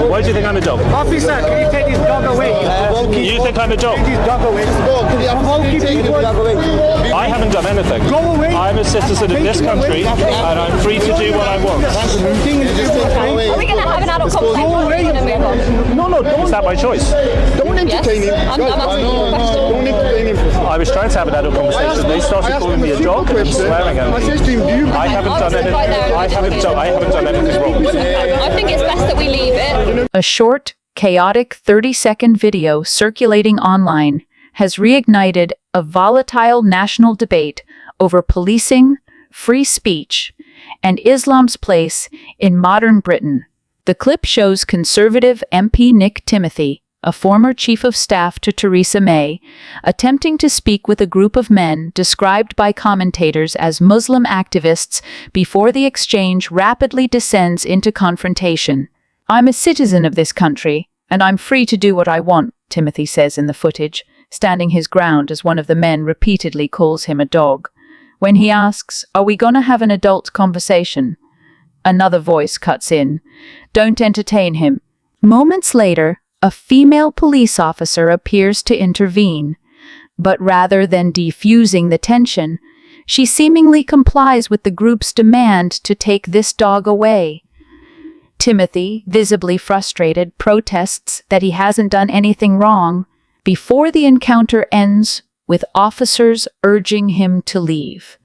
Why do you think I'm a dog? Officer, can you take this dog away? You think I'm a dog? Take this dog away. I haven't done anything. Go away. I'm a citizen of this country, and I'm free to do what I want. Are we going to have an adult conversation? Or are we going to move on? No, don't. Is that my choice? Don't entertain him. I'm asking you a question. Don't entertain him. I was trying to have an adult conversation. They started calling me a dog and swearing at I me. said to him, do you... I haven't done anything. I haven't done anything wrong. I think it's best that we leave it. A short, chaotic 30-second video circulating online has reignited a volatile national debate over policing, free speech, and Islam's place in modern Britain. The clip shows Conservative MP Nick Timothy, a former chief of staff to Theresa May, attempting to speak with a group of men described by commentators as Muslim activists before the exchange rapidly descends into confrontation. "I'm a citizen of this country, and I'm free to do what I want," Timothy says in the footage, standing his ground as one of the men repeatedly calls him a dog. When he asks, "Are we gonna have an adult conversation?" another voice cuts in, "Don't entertain him." Moments later, a female police officer appears to intervene, but rather than defusing the tension, she seemingly complies with the group's demand to take this dog away. Timothy, visibly frustrated, protests that he hasn't done anything wrong before the encounter ends with officers urging him to leave.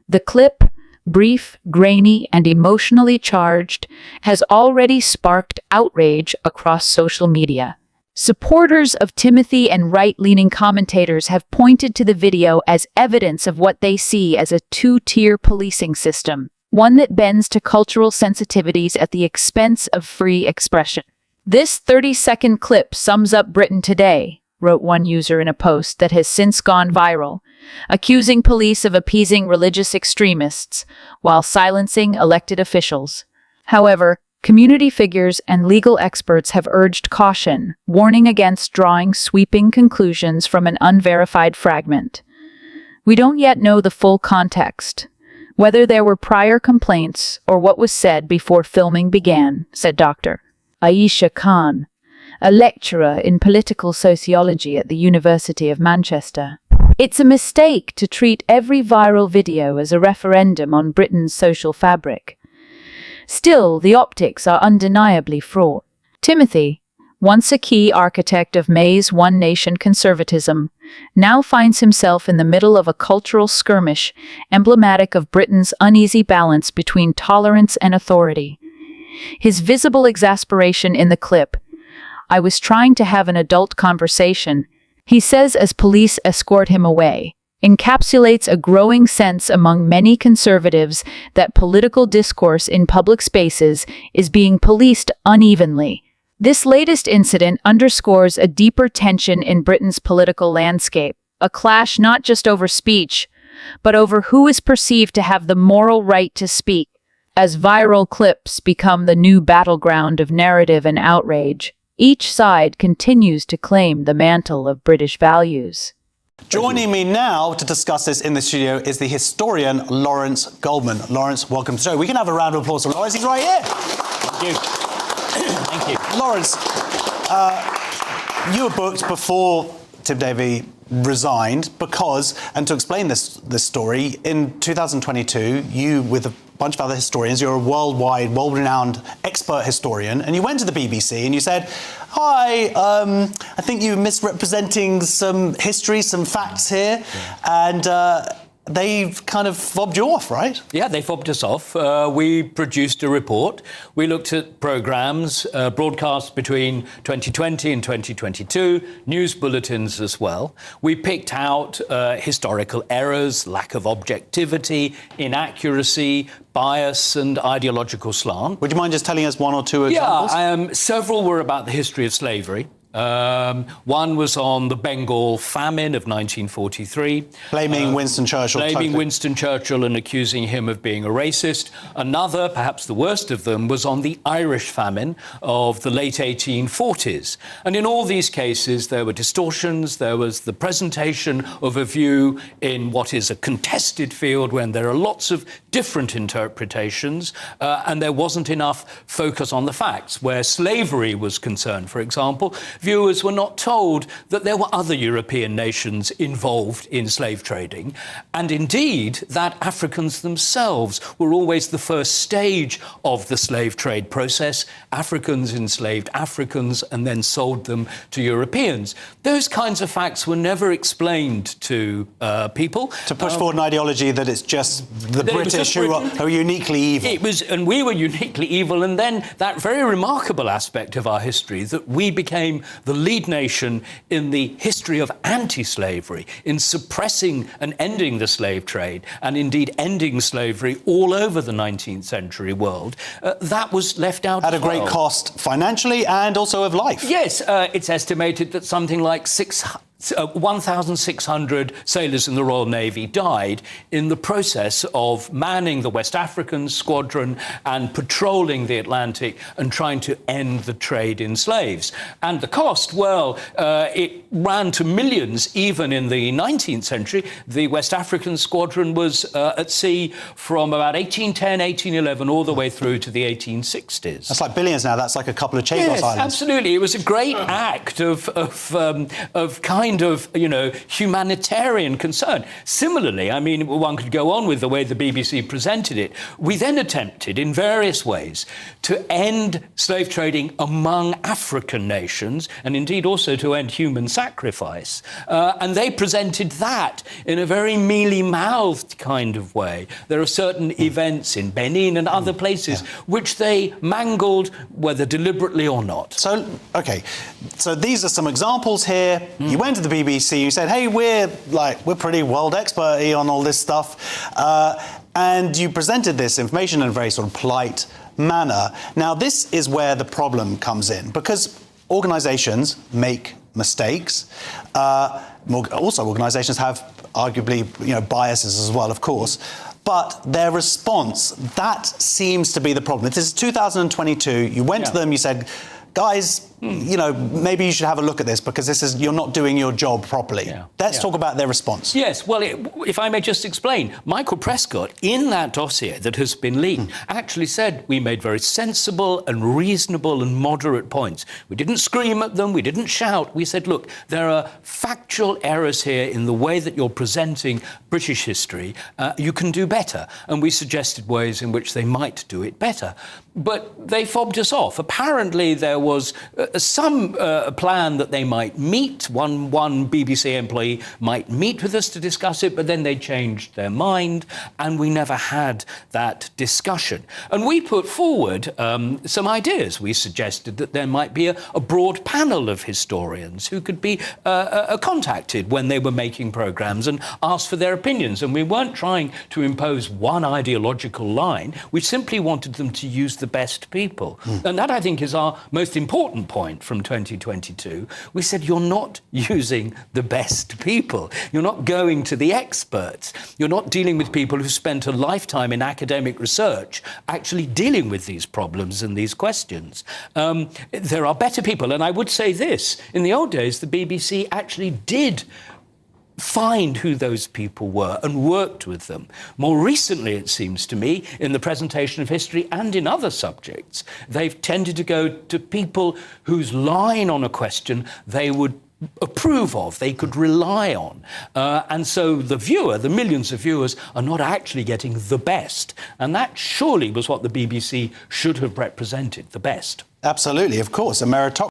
The clip, brief, grainy, and emotionally charged, has already sparked outrage across social media. Supporters of Timothy and right-leaning commentators have pointed to the video as evidence of what they see as a two-tier policing system, one that bends to cultural sensitivities at the expense of free expression. "This 30-second clip sums up Britain today," wrote one user in a post that has since gone viral, accusing police of appeasing religious extremists while silencing elected officials. However, community figures and legal experts have urged caution, warning against drawing sweeping conclusions from an unverified fragment. "We don't yet know the full context, whether there were prior complaints or what was said before filming began," said Dr. Aisha Khan, a lecturer in political sociology at the University of Manchester. "It's a mistake to treat every viral video as a referendum on Britain's social fabric. Still, the optics are undeniably fraught." Timothy, once a key architect of May's One Nation conservatism, now finds himself in the middle of a cultural skirmish emblematic of Britain's uneasy balance between tolerance and authority. His visible exasperation in the clip, "I was trying to have an adult conversation," he says as police escort him away, encapsulates a growing sense among many conservatives that political discourse in public spaces is being policed unevenly. This latest incident underscores a deeper tension in Britain's political landscape, a clash not just over speech, but over who is perceived to have the moral right to speak. As viral clips become the new battleground of narrative and outrage, each side continues to claim the mantle of British values. Joining me now to discuss this in the studio is the historian Lawrence Goldman. Lawrence, welcome to the show. We can have a round of applause for Lawrence. He's right here. Thank you. Thank you. Lawrence, you were booked before Tim Davie resigned because, and to explain this story, in 2022, you, with a bunch of other historians, you're a worldwide, world-renowned expert historian, and you went to the BBC and you said, "Hi, I think you're misrepresenting some history, some facts here," and they've kind of fobbed you off, right? Yeah, they fobbed us off. We produced a report. We looked at programmes, broadcasts between 2020 and 2022, news bulletins as well. We picked out historical errors, lack of objectivity, inaccuracy, bias and ideological slant. Would you mind just telling us one or two examples? Yeah, several were about the history of slavery. One was on the Bengal famine of 1943. Blaming Winston Churchill. Blaming Winston Churchill and accusing him of being a racist. Another, perhaps the worst of them, was on the Irish famine of the late 1840s. And in all these cases, there were distortions. There was the presentation of a view in what is a contested field when there are lots of different interpretations, and there wasn't enough focus on the facts. Where slavery was concerned, for example, viewers were not told that there were other European nations involved in slave trading, and indeed that Africans themselves were always the first stage of the slave trade process. Africans enslaved Africans and then sold them to Europeans. Those kinds of facts were never explained to people. To push forward an ideology that it's just the British who are uniquely evil. It was, and we were uniquely evil, and then that very remarkable aspect of our history, that we became the lead nation in the history of anti-slavery, in suppressing and ending the slave trade, and indeed ending slavery all over the 19th century world. That was left out at a great cost financially and also of life. Yes, it's estimated that something like 1,600 sailors in the Royal Navy died in the process of manning the West African squadron and patrolling the Atlantic and trying to end the trade in slaves. And the cost, well, it ran to millions even in the 19th century. The West African squadron was at sea from about 1810, 1811, all the way through to the 1860s. That's like billions now. That's like a couple of Chagos Yes, Islands. absolutely. It was a great act of kind of, humanitarian concern. Similarly, I mean, one could go on with the way the BBC presented it. We then attempted, in various ways, to end slave trading among African nations, and indeed also to end human sacrifice. And they presented that in a very mealy-mouthed kind of way. There are certain events in Benin and other places which they mangled, whether deliberately or not. So, OK, so these are some examples here. You went to the BBC, you said, hey, we're pretty world expert-y on all this stuff. And you presented this information in a very sort of polite manner. Now, this is where the problem comes in, because organisations make mistakes. Also, organisations have arguably, biases as well, of course. But their response, that seems to be the problem. This is 2022. You went to them, you said, guys, maybe you should have a look at this because you're not doing your job properly. Let's talk about their response. Yes, well, if I may just explain, Michael Prescott, in that dossier that has been leaked, actually said we made very sensible and reasonable and moderate points. We didn't scream at them, we didn't shout. We said, look, there are factual errors here in the way that you're presenting British history. You can do better. And we suggested ways in which they might do it better. But they fobbed us off. Apparently, there was some plan that they might meet. One BBC employee might meet with us to discuss it, but then they changed their mind, and we never had that discussion. And we put forward some ideas. We suggested that there might be a broad panel of historians who could be contacted when they were making programmes and asked for their opinions. And we weren't trying to impose one ideological line. We simply wanted them to use the best people. And that, I think, is our most important point from 2022. We said, you're not using the best people. You're not going to the experts. You're not dealing with people who spent a lifetime in academic research actually dealing with these problems and these questions. There are better people. And I would say this, in the old days, the BBC actually did find who those people were and worked with them. More recently, it seems to me, in the presentation of history and in other subjects, they've tended to go to people whose line on a question they would approve of, they could rely on. And so the viewer, the millions of viewers, are not actually getting the best. And that surely was what the BBC should have represented, the best. Absolutely, of course, a meritocracy.